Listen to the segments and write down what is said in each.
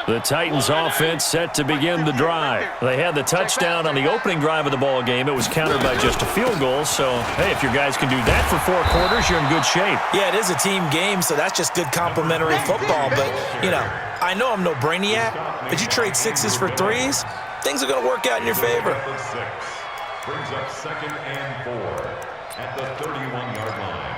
The Titans offense set to begin the drive. They had the touchdown on the opening drive of the ball game. It was countered by just a field goal. So, hey, if your guys can do that for 4 quarters, you're in good shape. Yeah, it is a team game, so that's just good complimentary football. But, you know, I know I'm no brainiac, but you trade 6s for 3s, things are going to work out in your favor. Brings up 2nd and 4 at the 31-yard line.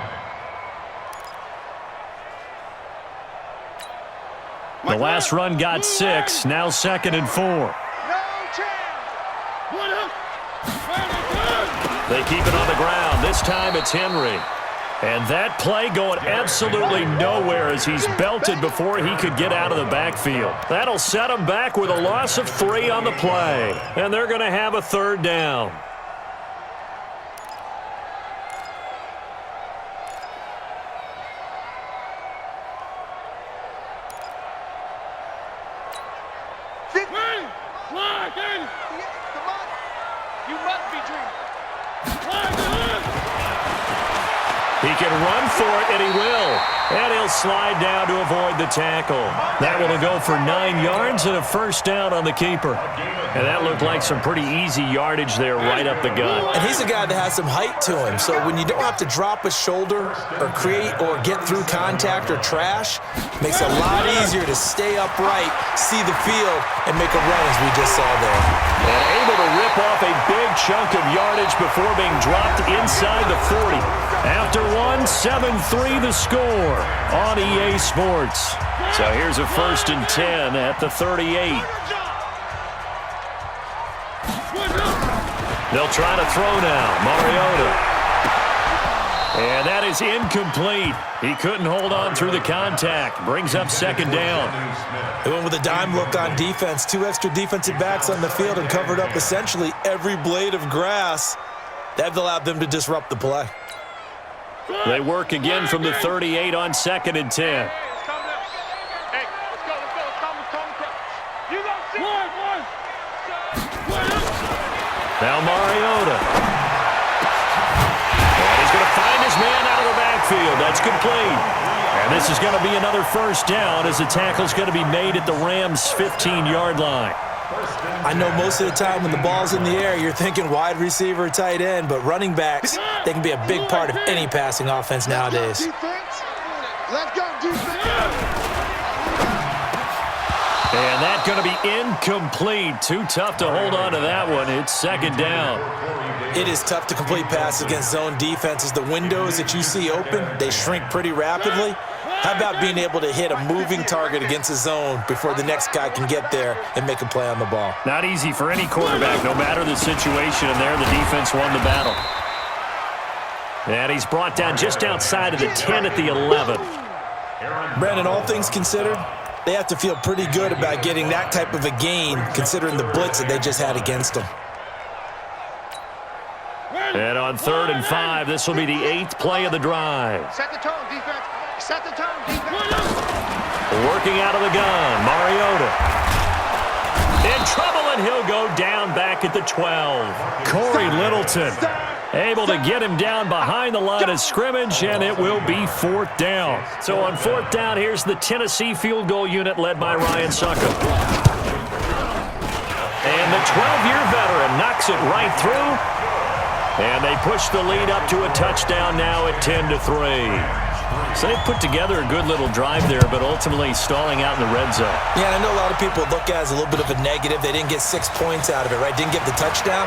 The last run got 6, now 2nd and 4. They keep it on the ground. This time it's Henry. And that play going absolutely nowhere as he's belted before he could get out of the backfield. That'll set him back with a loss of 3 on the play. And they're going to have a 3rd down. He can run for it, and he will. And he'll slide down to avoid the tackle. That will go for 9 yards and a 1st down on the keeper. And that looked like some pretty easy yardage there right up the gut. And he's a guy that has some height to him. So when you don't have to drop a shoulder or create or get through contact or trash, makes it a lot easier to stay upright, see the field, and make a run as we just saw there. And able to rip off a big chunk of yardage before being dropped inside the 40. After 7-3 the score on EA Sports. So here's a 1st and 10 at the 38. They'll try to throw now. Mariota. And that is incomplete. He couldn't hold on through the contact. Brings up 2nd down. They went with a dime look on defense. 2 extra defensive backs on the field and covered up essentially every blade of grass. That allowed them to disrupt the play. They work again from the 38 on 2nd and 10. Now Mariota. And he's going to find his man out of the backfield. That's complete. And this is going to be another 1st down as the tackle's going to be made at the Rams' 15-yard line. I know most of the time when the ball's in the air, you're thinking wide receiver, tight end, but running backs, they can be a big part of any passing offense nowadays. Let's go, defense. And that's going to be incomplete. Too tough to hold on to that one. It's 2nd down. It is tough to complete passes against zone defenses. The windows that you see open, they shrink pretty rapidly. How about being able to hit a moving target against a zone before the next guy can get there and make a play on the ball? Not easy for any quarterback, no matter the situation, and there the defense won the battle. And he's brought down just outside of the 10 at the 11. Brandon, all things considered, they have to feel pretty good about getting that type of a gain considering the blitz that they just had against them. And on 3rd and 5, this will be the 8th play of the drive. Set the tone, defense. Set the tone, defense. Working out of the gun, Mariota. In trouble, and he'll go down back at the 12. Corey Littleton able to get him down behind the line of scrimmage, and it will be 4th down. So on 4th down, here's the Tennessee field goal unit led by Ryan Suckup. And the 12-year veteran knocks it right through. And they push the lead up to a touchdown now at 10-3. So they put together a good little drive there, but ultimately stalling out in the red zone. Yeah, I know a lot of people look at it as a little bit of a negative. They didn't get 6 points out of it, right? Didn't get the touchdown.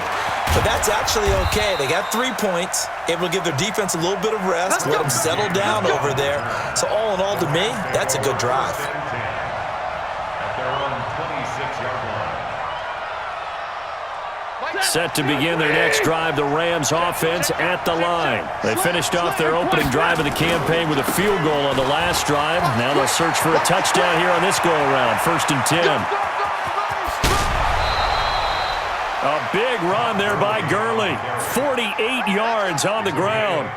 But that's actually okay. They got 3 points, able to give their defense a little bit of rest, let them settle down over there. So all in all, to me, that's a good drive. Set to begin their next drive, the Rams offense at the line. They finished off their opening drive of the campaign with a field goal on the last drive. Now they'll search for a touchdown here on this go-around, 1st and 10. A big run there by Gurley. 48 yards on the ground.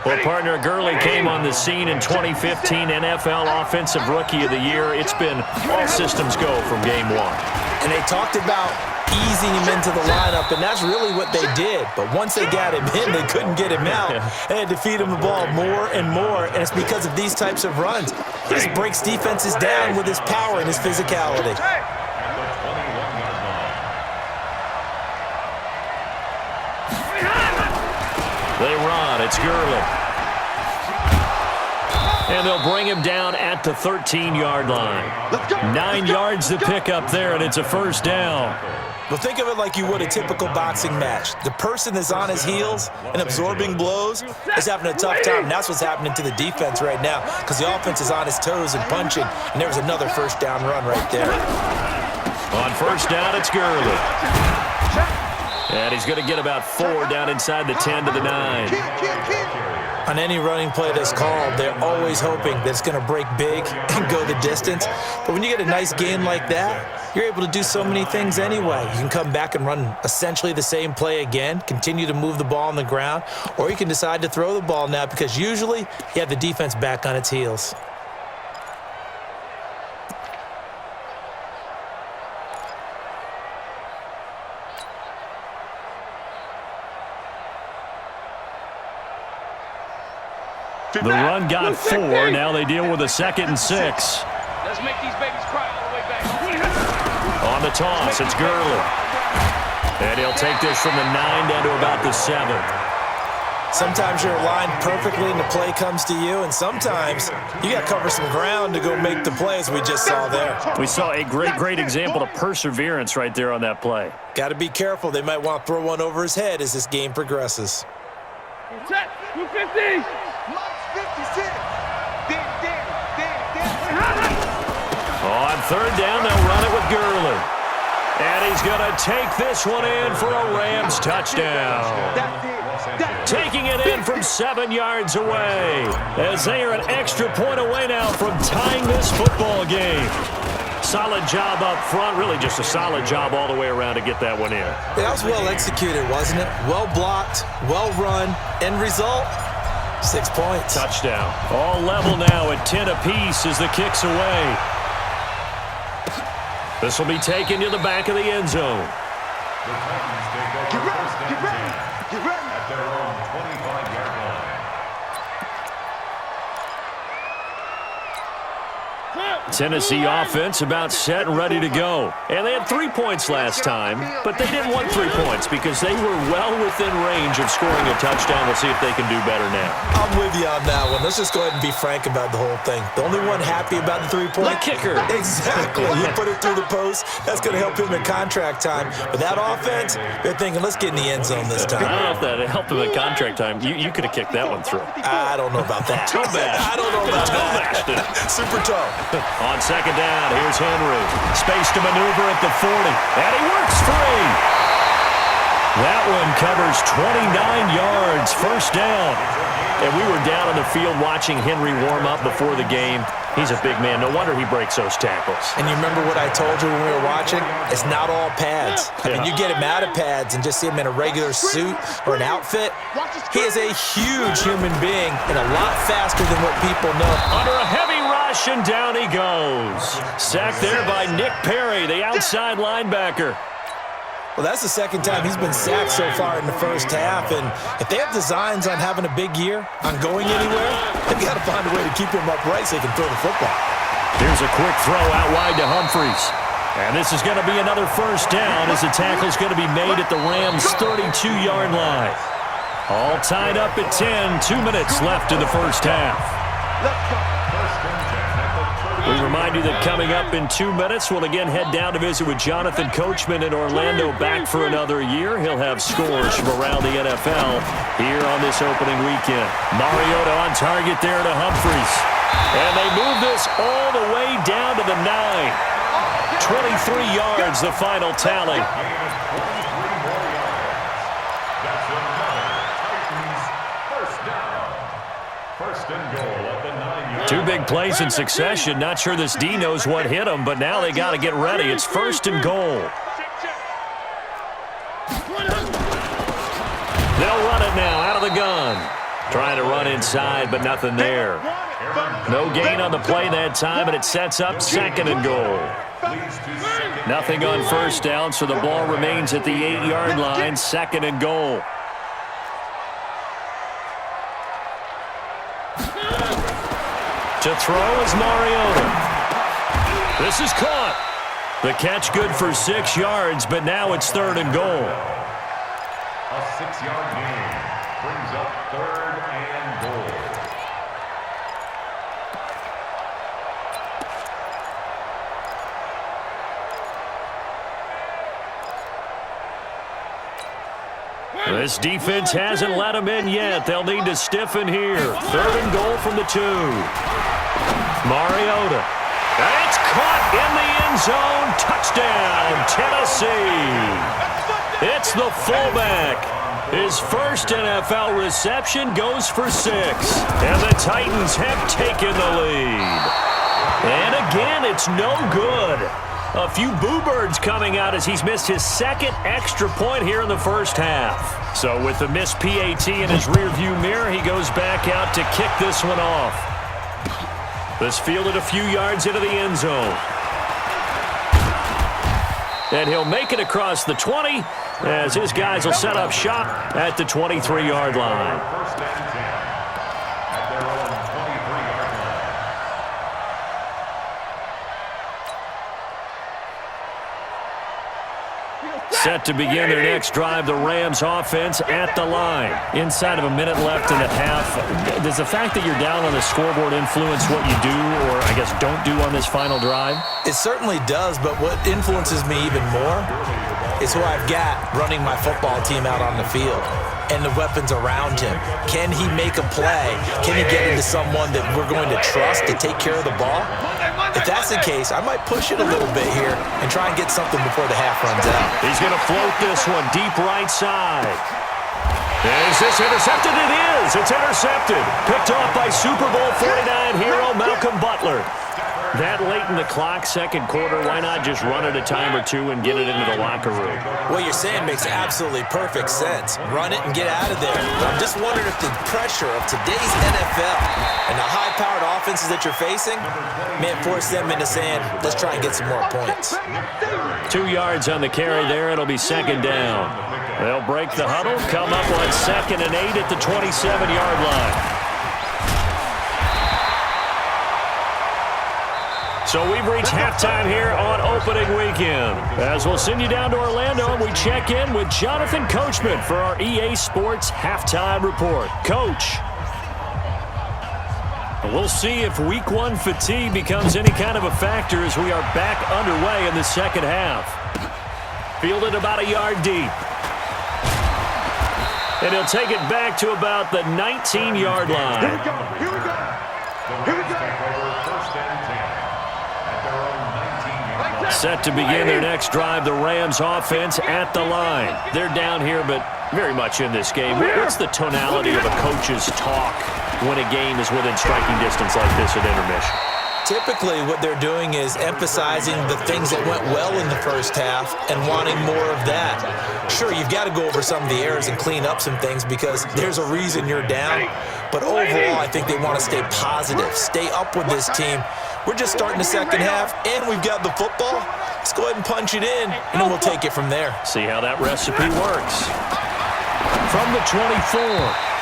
Well, partner, Gurley came on the scene in 2015 NFL Offensive Rookie of the Year. It's been all systems go from game 1. And they talked about easing him into the lineup, and that's really what they did. But once they got him in, they couldn't get him out. They had to feed him the ball more and more, and it's because of these types of runs. He just breaks defenses down with his power and his physicality. They run. It's Gurley. And they'll bring him down at the 13-yard line. 9 yards to pick up there, and it's a first down. Well, think of it like you would a typical boxing match. The person that's on his heels and absorbing blows is having a tough time. And that's what's happening to the defense right now because the offense is on his toes and punching. And there was another first down run right there. On first down, it's Gurley. And he's going to get about 4 down inside the 10 to the 9. On any running play that's called, they're always hoping that it's going to break big and go the distance. But when you get a nice gain like that, you're able to do so many things anyway. You can come back and run essentially the same play again, continue to move the ball on the ground, or you can decide to throw the ball now because usually you have the defense back on its heels. The run got 4. Now they deal with a 2nd and 6. Let's make these babies cry all the way back. On the toss, it's Gurley. And he'll take this from the 9 down to about the 7. Sometimes you're aligned perfectly and the play comes to you, and sometimes you got to cover some ground to go make the plays we just saw there. We saw a great example of perseverance right there on that play. Got to be careful. They might want to throw one over his head as this game progresses. Set, 250. On 3rd down, they'll run it with Gurley. And he's going to take this one in for a Rams touchdown. Taking it in from 7 yards away as they are an extra point away now from tying this football game. Solid job up front, really just a solid job all the way around to get that one in. Yeah, that was well executed, wasn't it? Well blocked, well run. End result, 6 points. Touchdown. All level now at 10 apiece as the kick's away. This will be taken to the back of the end zone. The Titans take over first and 10 at their own 25-yard line. Tennessee offense about set and ready to go. And they had 3 points last time, but they didn't want 3 points because they were well within range of scoring a touchdown. We'll see if they can do better now. I'm with you on that one. Let's just go ahead and be frank about the whole thing. The only one happy about the 3-point? The kicker. Exactly. You put it through the post. That's going to help him in contract time. But that offense, they're thinking, let's get in the end zone this time. I don't know if that helped him in contract time. You could have kicked that one through. I don't know about that. Toe bash. I don't know about Toe bashed it. that. Super toe. On 2nd down, here's Henry. Space to maneuver at the 40. And he works free. That one covers 29 yards. First down. And we were down on the field watching Henry warm up before the game. He's a big man. No wonder he breaks those tackles. And you remember what I told you when we were watching? It's not all pads. I mean, you get him out of pads and just see him in a regular suit or an outfit. He is a huge human being and a lot faster than what people know. Under a heavy rush, and down he goes. Sacked there by Nick Perry, the outside linebacker. Well, that's the second time he's been sacked so far in the first half, and if they have designs on having a big year, on going anywhere, they've got to find a way to keep him upright so he can throw the football. Here's a quick throw out wide to Humphries. And this is going to be another first down as the tackle's going to be made at the Rams' 32-yard line. All tied up at 10, 2 minutes left in the first half. We remind you that coming up in 2 minutes, we'll again head down to visit with Jonathan Coachman in Orlando, back for another year. He'll have scores from around the NFL here on this opening weekend. Mariota on target there to Humphries. And they move this all the way down to the 9. 23 yards, the final tally. That's another Titans first down. First and goal at the 9-yard. 2 big plays in succession. Not sure this D knows what hit him, but now they got to get ready. It's first and goal. They'll run it now out of the gun. Trying to run inside, but nothing there. No gain on the play that time, and it sets up 2nd and goal. leads to second. Nothing on first down, so the ball remains at the 8-yard line, 2nd and goal. To throw is Mariota. This is caught. The catch good for 6 yards, but now it's 3rd and goal. A 6-yard gain brings up 3rd and goal. This defense hasn't let them in yet. They'll need to stiffen here. 3rd and goal from the 2. Mariota. It's caught in the end zone. Touchdown, Tennessee. It's the fullback. His first NFL reception goes for 6. And the Titans have taken the lead. And again, it's no good. A few boo birds coming out as he's missed his 2nd extra point here in the first half. So with the missed PAT in his rearview mirror, he goes back out to kick this one off. This fielded a few yards into the end zone. And he'll make it across the 20 as his guys will set up shop at the 23-yard line. First and 10 at their own 23-yard line. Set to begin their next drive, the Rams offense at the line. Inside of a minute left in the half, does the fact that you're down on the scoreboard influence what you do or, I guess, don't do on this final drive? It certainly does, but what influences me even more is who I've got running my football team out on the field and the weapons around him. Can he make a play? Can he get into someone that we're going to trust to take care of the ball? If that's the case, I might push it a little bit here and try and get something before the half runs out. He's going to float this one deep right side. Is this intercepted? It is. It's intercepted. Picked off by Super Bowl 49 hero Malcolm Butler. That late in the clock, 2nd quarter, why not just run it a time or two and get it into the locker room? What you're saying makes absolutely perfect sense. Run it and get out of there. But I'm just wondering if the pressure of today's NFL and the high-powered offenses that you're facing may force them into saying, let's try and get some more points. 2 yards on the carry there. It'll be 2nd down. They'll break the huddle, come up on 2nd and 8 at the 27-yard line. So we've reached halftime here on opening weekend. As we'll send you down to Orlando, and we check in with Jonathan Coachman for our EA Sports Halftime Report. Coach, we'll see if Week 1 fatigue becomes any kind of a factor as we are back underway in the second half. Fielded about a yard deep. And he'll take it back to about the 19-yard line. Here we go. Here we go. Here we go. First and 10 at their own 19-yard line. Set to begin their next drive, the Rams offense at the line. They're down here, but very much in this game. What's the tonality of a coach's talk when a game is within striking distance like this at intermission? Typically, what they're doing is emphasizing the things that went well in the first half and wanting more of that. Sure, you've got to go over some of the errors and clean up some things because there's a reason you're down. But overall, I think they want to stay positive, stay up with this team. We're just starting the second half, and we've got the football. Let's go ahead and punch it in, and then we'll take it from there. See how that recipe works. From the 24,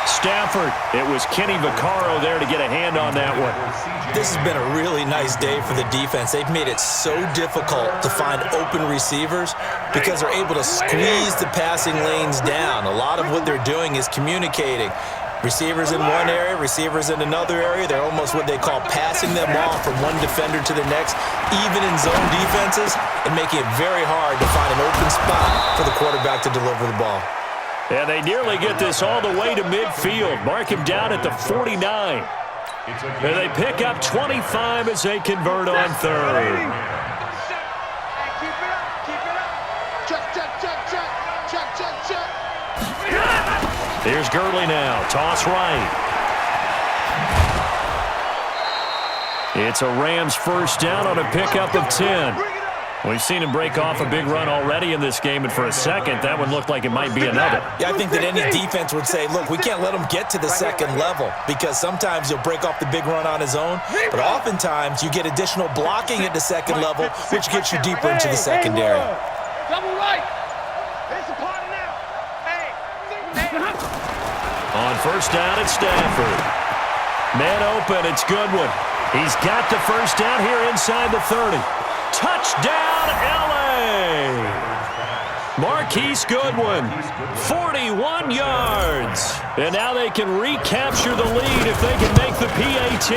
Stafford. It was Kenny Vaccaro there to get a hand on that one. This has been a really nice day for the defense. They've made it so difficult to find open receivers because they're able to squeeze the passing lanes down. A lot of what they're doing is communicating. Receivers in one area, receivers in another area. They're almost what they call passing them off from one defender to the next, even in zone defenses, and making it very hard to find an open spot for the quarterback to deliver the ball. And they nearly get this all the way to midfield. Mark him down at the 49. And they pick up 25 as they convert on third. Keep it up. Keep it up. Check, check, check, check. Check, check, check. Here's Gurley now. Toss right. It's a Rams first down on a pickup of 10. We've seen him break off a big run already in this game, and for a second, that one looked like it might be another. Yeah, I think that any defense would say, look, we can't let him get to the second level because sometimes he'll break off the big run on his own, but oftentimes you get additional blocking at the second level, which gets you deeper into the secondary. Double right. It's a party now. Hey. On first down, it's Stafford. Man open, it's Goodwin. He's got the first down here inside the 30. Touchdown, L.A. Marquise Goodwin, 41 yards. And now they can recapture the lead if they can make the PAT.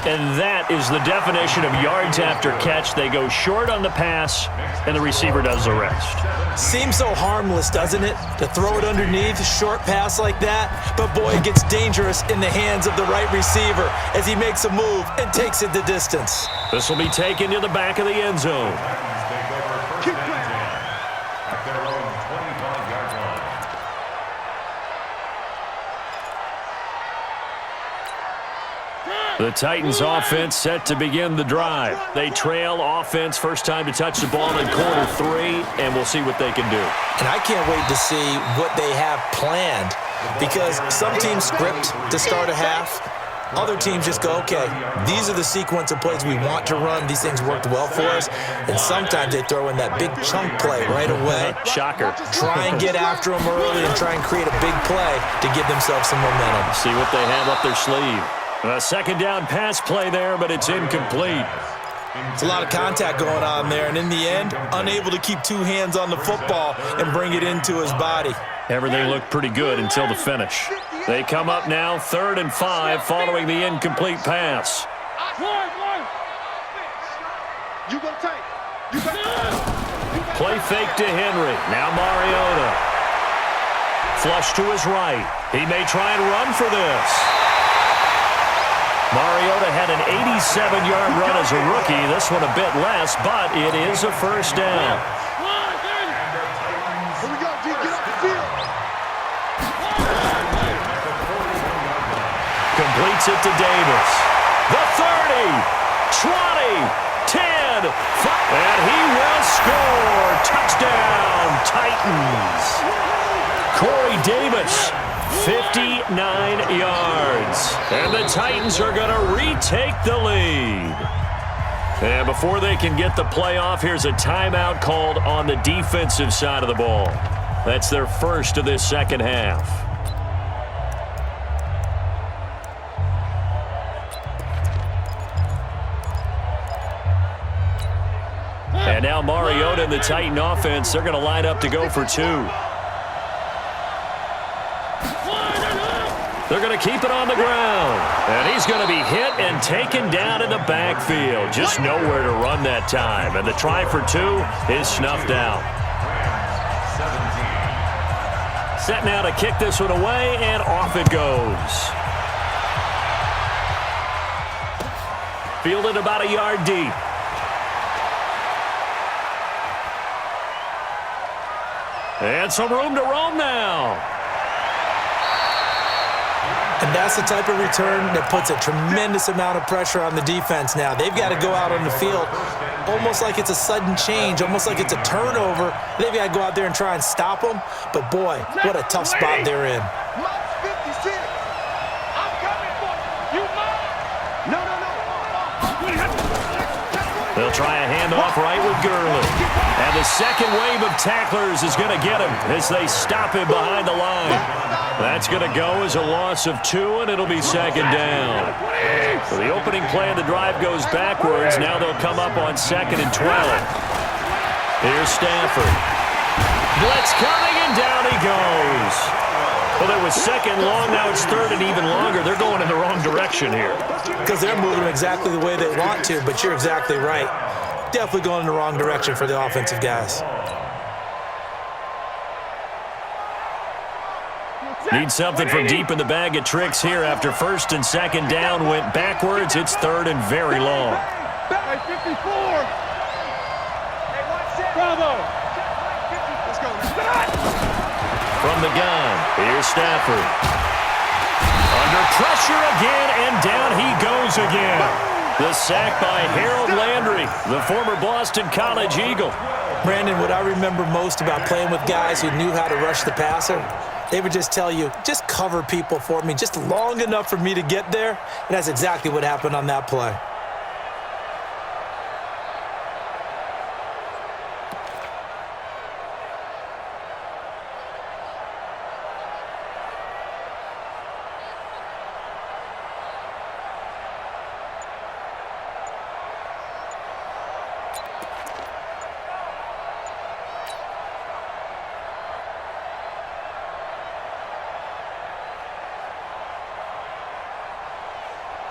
And that is the definition of yards after catch. They go short on the pass, and the receiver does the rest. Seems so harmless, doesn't it? To throw it underneath, a short pass like that. But, boy, it gets dangerous in the hands of the right receiver as he makes a move and takes it the distance. This will be taken to the back of the end zone. Keep playing. At their own 25-yard line. The Titans offense set to begin the drive. They trail offense, first time to touch the ball in quarter 3, and we'll see what they can do. And I can't wait to see what they have planned because some teams script to start a half. Other teams just go, okay, these are the sequence of plays we want to run. These things worked well for us. And sometimes they throw in that big chunk play right away. Shocker. Try and get after them early and try and create a big play to give themselves some momentum. See what they have up their sleeve. A second down pass play there, but it's incomplete. It's a lot of contact going on there, and in the end, unable to keep two hands on the football and bring it into his body. Everything looked pretty good until the finish. They come up now, 3rd and 5, following the incomplete pass. You gonna take. Play fake to Henry. Now Mariota. Flush to his right. He may try and run for this. Mariota had an 87-yard run as a rookie. This one a bit less, but it is a first down. Here we go, G. Get off the field. Completes it to Davis. The 30, 20, 10, 5, and he will score. Touchdown, Titans. Corey Davis, 59 yards. And the Titans are going to retake the lead. And before they can get the play off, here's a timeout called on the defensive side of the ball. That's their first of this second half. And now Mariota and the Titan offense, they're going to line up to go for 2. They're going to keep it on the ground. And he's going to be hit and taken down in the backfield. Just nowhere to run that time. And the try for 2 is snuffed out. Set now to kick this one away, and off it goes. Fielded about a yard deep. And some room to roam now. And that's the type of return that puts a tremendous amount of pressure on the defense now. They've got to go out on the field almost like it's a sudden change, almost like it's a turnover. They've got to go out there and try and stop them. But, boy, what a tough spot they're in. Mark 56. I'm coming for you. You mine. No. They'll try a handoff right with Gurley. And the second wave of tacklers is going to get him as they stop him behind the line. That's going to go as a loss of 2, and it'll be second down. So the opening play of the drive goes backwards. Now they'll come up on 2nd and 12. Here's Stafford. Blitz coming, and down he goes. Well, it was 2nd long. Now it's 3rd and even longer. They're going in the wrong direction here. Because they're moving exactly the way they want to, but you're exactly right. Definitely going in the wrong direction for the offensive guys. Need something from deep in the bag of tricks here after 1st and 2nd down went backwards. It's 3rd and very long. Hey, 54. Bravo. Let's go. From the gun, here's Stafford. Under pressure again, and down he goes again. The sack by Harold Landry, the former Boston College Eagle. Brandon, what I remember most about playing with guys who knew how to rush the passer, they would just tell you, just cover people for me, just long enough for me to get there. And that's exactly what happened on that play.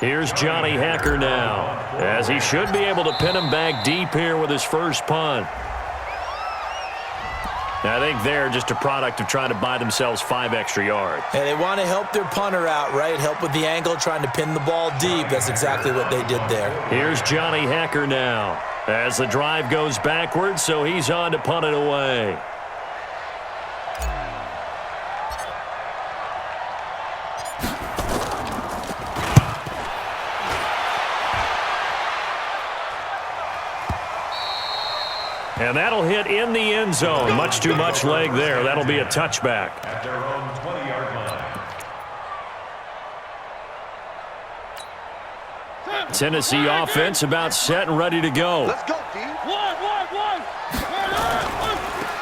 Here's Johnny Hecker now, as he should be able to pin him back deep here with his first punt. I think they're just a product of trying to buy themselves 5 extra yards. And they want to help their punter out, right? Help with the angle, trying to pin the ball deep. That's exactly what they did there. Here's Johnny Hecker now, as the drive goes backwards, so he's on to punt it away. And that'll hit in the end zone. Much too much leg there. That'll be a touchback. At their own 20-yard line. Tennessee offense about set and ready to go. Let's go, D. One.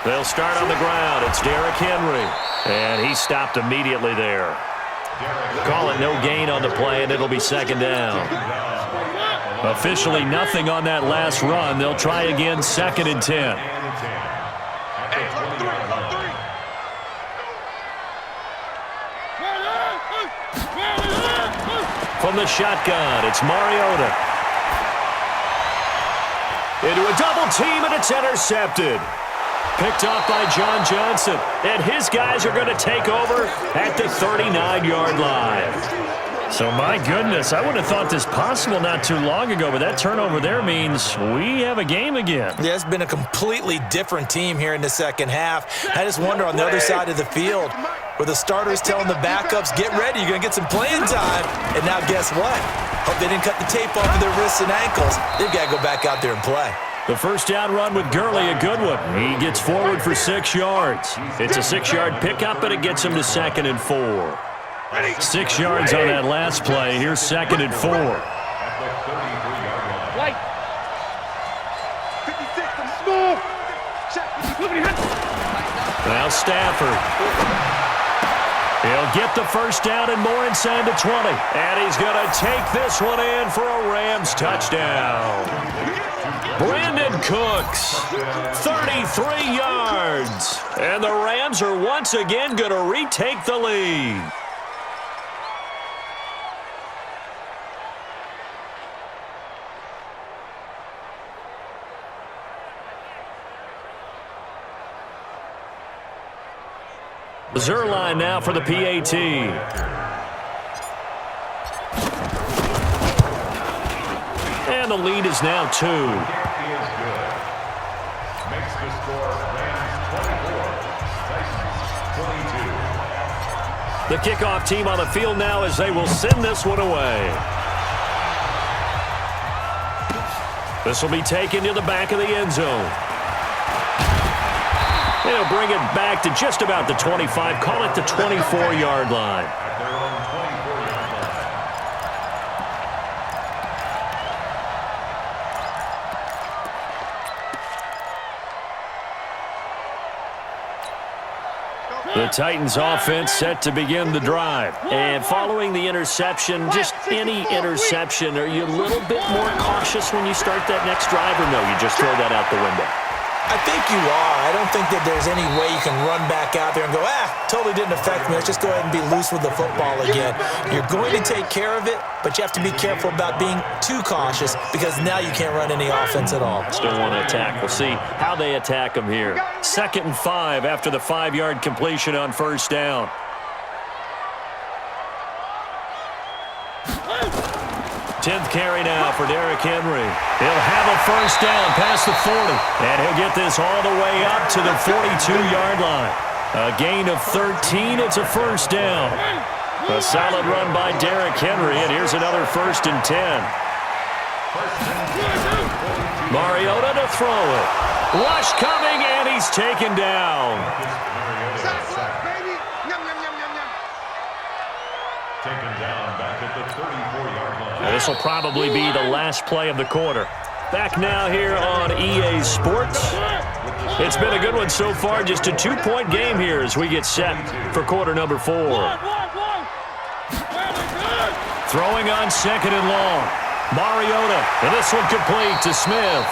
They'll start on the ground. It's Derrick Henry. And he stopped immediately there. Call it no gain on the play, and it'll be second down. Officially nothing on that last run. They'll try again, 2nd and 10. From the shotgun, it's Mariota. Into a double team, and it's intercepted. Picked off by John Johnson. And his guys are going to take over at the 39-yard line. So, my goodness, I wouldn't have thought this possible not too long ago, but that turnover there means we have a game again. Yeah, it's been a completely different team here in the second half. I just wonder on the other side of the field where the starters telling the backups, get ready, you're going to get some playing time. And now guess what? Hope they didn't cut the tape off of their wrists and ankles. They've got to go back out there and play. The first down run with Gurley, a good one. He gets forward for 6 yards. It's a 6-yard pickup, and it gets him to 2nd and 4. 6 yards on that last play. Here's 2nd and 4. White. 56, Now Stafford. He'll get the first down and more inside the 20. And he's going to take this one in for a Rams touchdown. Brandon Cooks, 33 yards. And the Rams are once again going to retake the lead. Zerline now for the PAT. And the lead is now 2. Makes the score Rams 24, Titans 22. The kickoff team on the field now as they will send this one away. This will be taken to the back of the end zone. They'll bring it back to just about the 25, call it the 24-yard line. At their own 24-yard line. The Titans offense set to begin the drive. And following the interception, just any interception, are you a little bit more cautious when you start that next drive, or no, you just throw that out the window? I think you are. I don't think that there's any way you can run back out there and go, totally didn't affect me. Let's just go ahead and be loose with the football again. You're going to take care of it, but you have to be careful about being too cautious because now you can't run any offense at all. Still want to attack. We'll see how they attack them here. 2nd and 5 after the 5-yard completion on first down. Tenth carry now for Derrick Henry. He'll have a first down past the 40. And he'll get this all the way up to the 42-yard line. A gain of 13. It's a first down. A solid run by Derrick Henry. And here's another 1st and 10. Mariota to throw it. Rush coming, and he's taken down. Taken down back at the 34-yard line. This will probably be the last play of the quarter. Back now here on EA Sports. It's been a good one so far. Just a 2-point game here as we get set for quarter number 4. Throwing on 2nd and long. Mariota, and this one complete to Smith.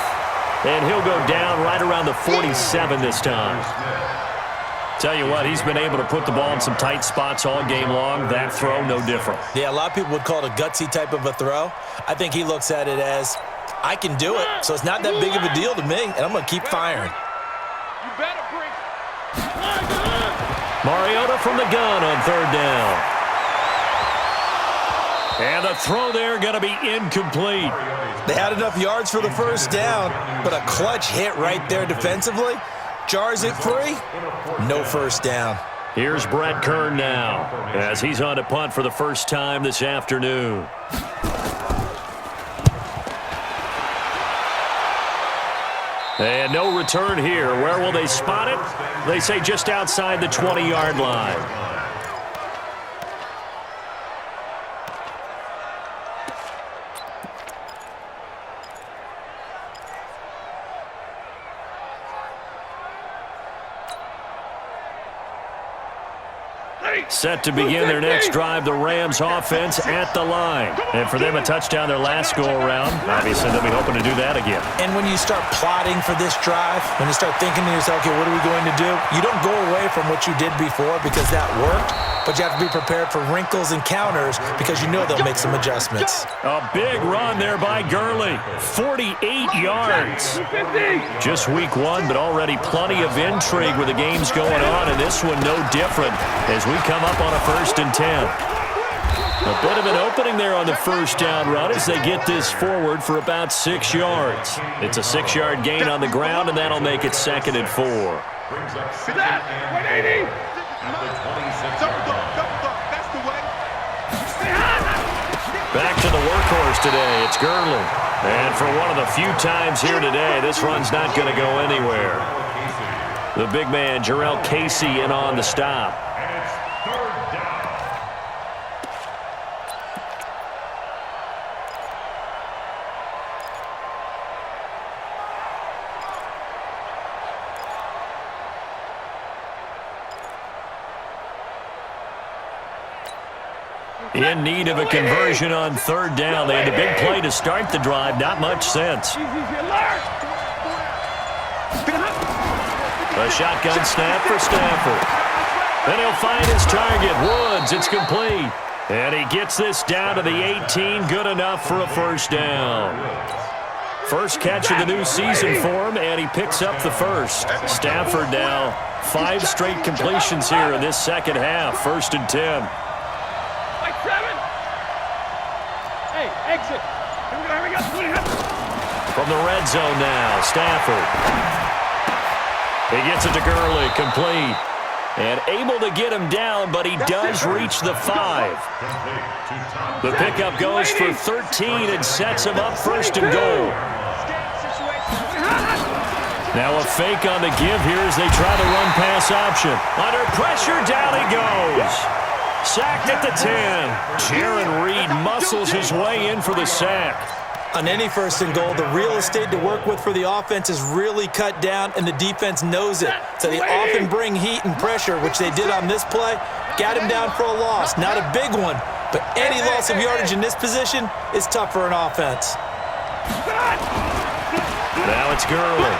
And he'll go down right around the 47 this time. Tell you what, he's been able to put the ball in some tight spots all game long. That throw, no different. Yeah, a lot of people would call it a gutsy type of a throw. I think he looks at it as, I can do it, so it's not that big of a deal to me, and I'm going to keep firing. You better bring. Mariota from the gun on 3rd down. And the throw there going to be incomplete. They had enough yards for the first down, but a clutch hit right there defensively jars it free. No first down. Here's Brett Kern now as he's on to punt for the first time this afternoon. And no return here. Where will they spot it? They say just outside the 20-yard line. Set to begin their next drive, the Rams offense at the line. And for them, a touchdown their last go-around. Obviously, they'll be hoping to do that again. And when you start plotting for this drive, when you start thinking to yourself, okay, what are we going to do? You don't go away from what you did before because that worked, but you have to be prepared for wrinkles and counters because you know they'll make some adjustments. A big run there by Gurley. 48 yards. Just week 1, but already plenty of intrigue with the games going on, and this one no different as we come up on a 1st and 10. A bit of an opening there on the first down run as they get this forward for about 6 yards. It's a 6-yard gain on the ground, and that'll make it 2nd and 4. Brings up 2nd and 8 at the 26-yard line. That's the way. Back to the workhorse today. It's Gurley. And for one of the few times here today, this run's not going to go anywhere. The big man, Jarrell Casey, in on the stop. And it's 3rd down. In need of a conversion on 3rd down. They had a big play to start the drive. Not much sense. A shotgun snap for Stafford. Then he'll find his target, Woods. It's complete. And he gets this down to the 18. Good enough for a 1st down. First catch of the new season for him, and he picks up the 1st. Stafford now 5 straight completions here in this second half. 1st and 10. Like 7. Hey, exit. Here we go. From the red zone now, Stafford. He gets it to Gurley, complete. And able to get him down, but he does reach the 5. The pickup goes for 13 and sets him up 1st and goal. Now a fake on the give here as they try the run-pass option. Under pressure, down he goes. Sacked at the 10. Jaron Reed muscles his way in for the sack. On any 1st and goal, the real estate to work with for the offense is really cut down, and the defense knows it. So they often bring heat and pressure, which they did on this play. Got him down for a loss. Not a big one, but any loss of yardage in this position is tough for an offense. Now it's Gurley.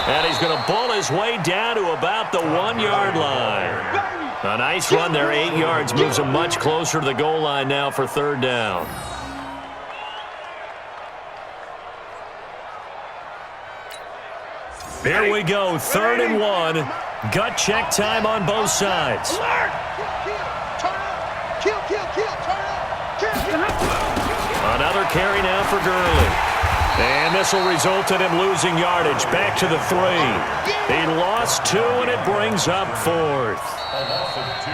And he's going to bull his way down to about the 1-yard line. A nice run there, 8 yards. Moves him much closer to the goal line now for 3rd down. Here we go, 3rd and 1. Gut check time on both sides. Another carry now for Gurley. And this will result in him losing yardage. Back to the 3. He lost 2, and it brings up 4th.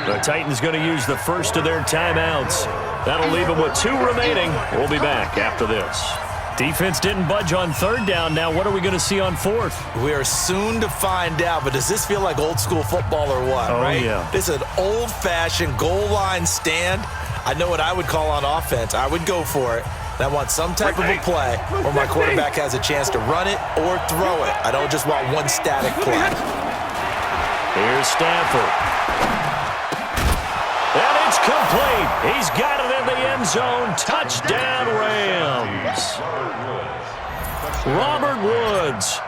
The Titans going to use the first of their timeouts That'll leave him with 2 remaining. We'll be back after this. Defense didn't budge on 3rd down. Now what are we going to see on 4th? We are soon to find out, but does this feel like old school football or what, right? Yeah. This is an old-fashioned goal line stand. I know what I would call on offense. I would go for it. And I want some type of a play where my quarterback has a chance to run it or throw it. I don't just want one static play. Here's Stafford. And it's complete. He's got it in the end zone. Touchdown, Rams. Robert Woods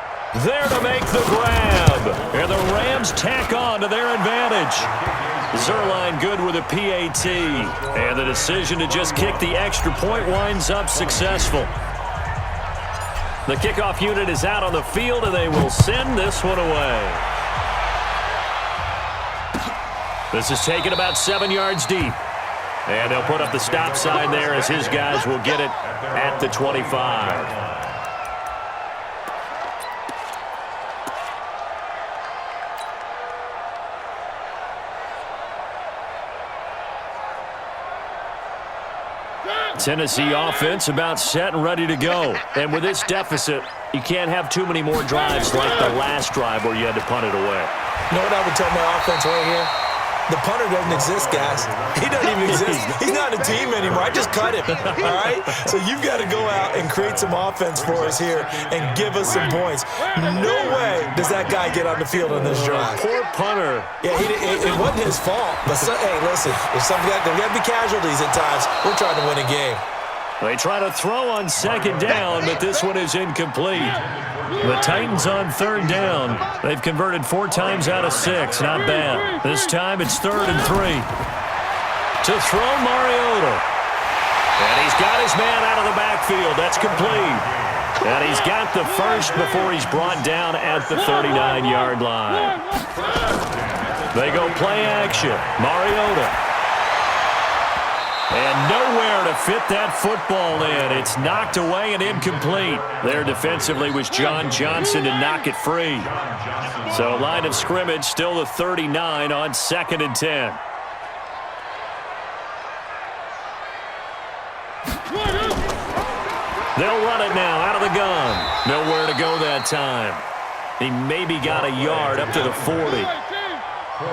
there to make the grab. And the Rams tack on to their advantage. Zerline good with a PAT. And the decision to just kick the extra point winds up successful. The kickoff unit is out on the field, and they will send this one away. This is taken about 7 yards deep. And they'll put up the stop sign there as his guys will get it at the 25. Tennessee offense about set and ready to go. And with this deficit, you can't have too many more drives like the last drive where you had to punt it away. You know what I would tell my offense right here? The punter doesn't exist, guys. He doesn't even exist. He's not a team anymore. I just cut him, all right? So you've got to go out and create some offense for us here and give us some points. No way does that guy get on the field on this drive. Poor punter. Yeah, it wasn't his fault. But, hey, listen, there's got to be casualties at times. We're trying to win a game. They try to throw on 2nd down, but this one is incomplete. The Titans on 3rd down. They've converted 4 times out of 6. Not bad. This time it's 3rd and 3. To throw Mariota. And he's got his man out of the backfield. That's complete. And he's got the first before he's brought down at the 39-yard line. They go play action. Mariota. And nowhere to fit that football in. It's knocked away and incomplete. There defensively was John Johnson to knock it free. So line of scrimmage still the 39 on 2nd and 10. They'll run it now out of the gun. Nowhere to go that time. He maybe got a yard up to the 40.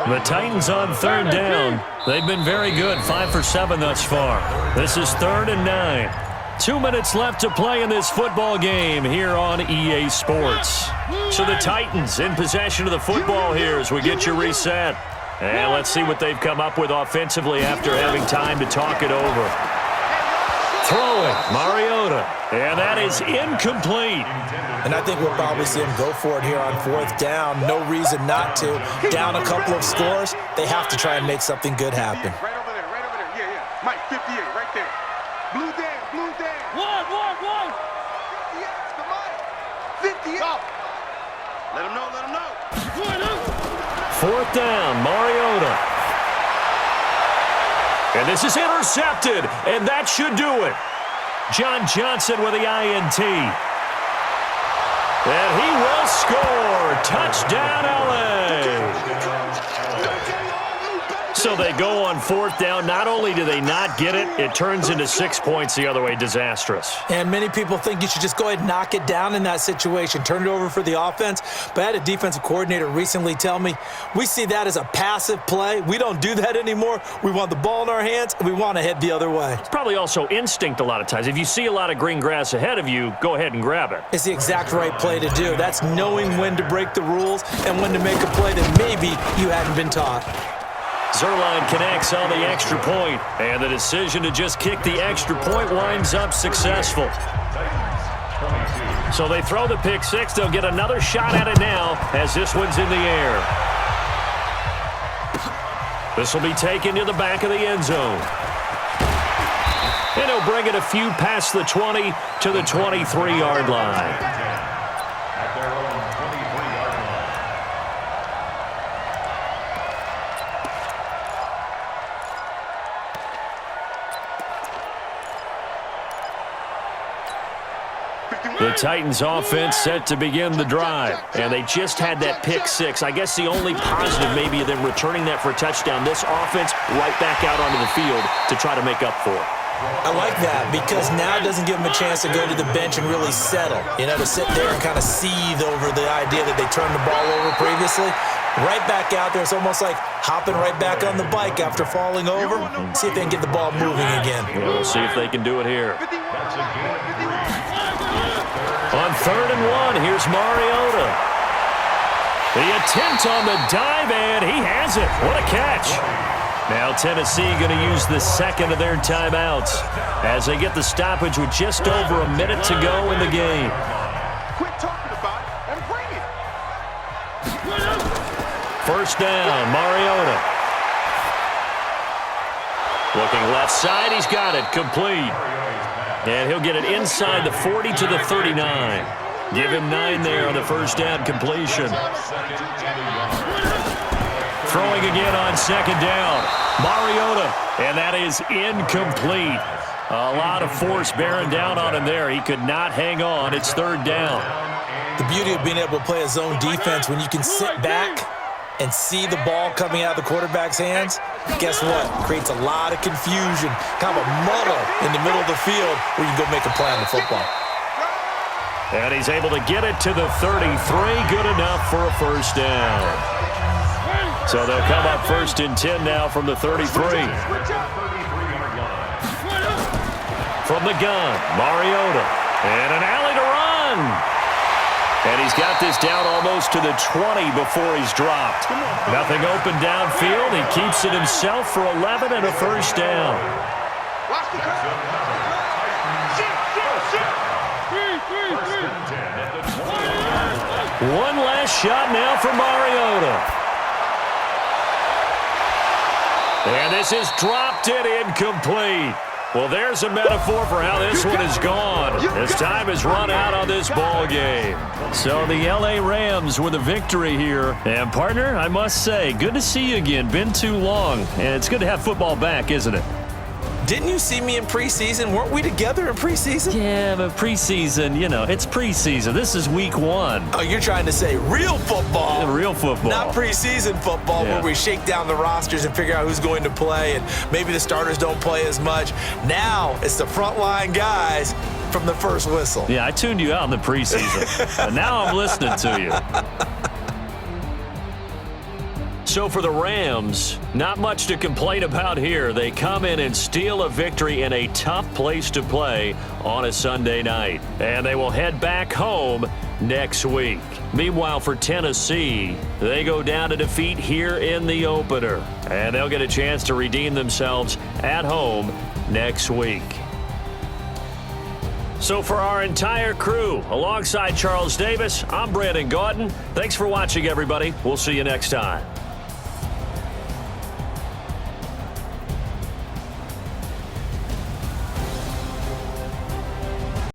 The Titans on 3rd down. They've been very good, 5 for 7 thus far. This is 3rd and 9. 2 minutes left to play in this football game here on EA Sports. So the Titans in possession of the football here as we get you reset. And let's see what they've come up with offensively after having time to talk it over. Throwing, Mariota. And that is incomplete. And I think we'll probably see him go for it here on 4th down. No reason not to. Down a couple of scores, they have to try and make something good happen. Right over there, right over there. Yeah, yeah. Mike, 58, right there. Blue down, blue down. One. 58, the Mike. 58. Go. Let him know, let him know. 4th down, Mariota. And this is intercepted, and that should do it. John Johnson with the INT. And he will score. Touchdown, LA. So they go on 4th down. Not only do they not get it, it turns into 6 points the other way. Disastrous. And many people think you should just go ahead and knock it down in that situation. Turn it over for the offense. But I had a defensive coordinator recently tell me, we see that as a passive play. We don't do that anymore. We want the ball in our hands, and we want to head the other way. It's probably also instinct a lot of times. If you see a lot of green grass ahead of you, go ahead and grab it. It's the exact right play to do. That's knowing when to break the rules and when to make a play that maybe you hadn't been taught. Zerline connects on the extra point, and the decision to just kick the extra point winds up successful. So they throw the pick 6. They'll get another shot at it now as this one's in the air. This will be taken to the back of the end zone. And he'll bring it a few past the 20 to the 23-yard line. The Titans offense set to begin the drive, and they just had that pick six. I guess the only positive maybe of them returning that for a touchdown. This offense right back out onto the field to try to make up for it. I like that because now it doesn't give them a chance to go to the bench and really settle. You know, to sit there and kind of seethe over the idea that they turned the ball over previously. Right back out there. It's almost like hopping right back on the bike after falling over. See if they can get the ball moving again. We'll see if they can do it here. On 3rd and 1, here's Mariota. The attempt on the dive, and he has it. What a catch. Now Tennessee going to use the second of their timeouts as they get the stoppage with just over a minute to go in the game. Quit talking about it and bring it. First down, Mariota. Looking left side, he's got it, complete. And he'll get it inside the 40 to the 39. Give him 9 there on the first down completion. Throwing again on second down. Mariota, and that is incomplete. A lot of force bearing down on him there. He could not hang on. It's 3rd down. The beauty of being able to play a zone defense when you can sit back and see the ball coming out of the quarterback's hands, guess what? Creates a lot of confusion, kind of a muddle in the middle of the field where you can go make a play on the football. And he's able to get it to the 33. Good enough for a first down. So they'll come up 1st and 10 now from the 33. From the gun, Mariota. And an alley to run. And he's got this down almost to the 20 before he's dropped. Nothing open downfield. He keeps it himself for 11 and a first down. One last shot now for Mariota. And this is dropped it incomplete. Well, there's a metaphor for how this one is gone. As time has run out on this ball game. So the L.A. Rams with a victory here. And, partner, I must say, good to see you again. Been too long. And it's good to have football back, isn't it? Didn't you see me in preseason? Weren't we together in preseason? Yeah, but preseason, you know, it's preseason. This is week 1. Oh, you're trying to say real football. Yeah, real football. Not preseason football where we shake down the rosters and figure out who's going to play and maybe the starters don't play as much. Now it's the frontline guys from the first whistle. Yeah, I tuned you out in the preseason. But now I'm listening to you. So for the Rams, not much to complain about here. They come in and steal a victory in a tough place to play on a Sunday night. And they will head back home next week. Meanwhile, for Tennessee, they go down to defeat here in the opener. And they'll get a chance to redeem themselves at home next week. So for our entire crew, alongside Charles Davis, I'm Brandon Gautin. Thanks for watching, everybody. We'll see you next time.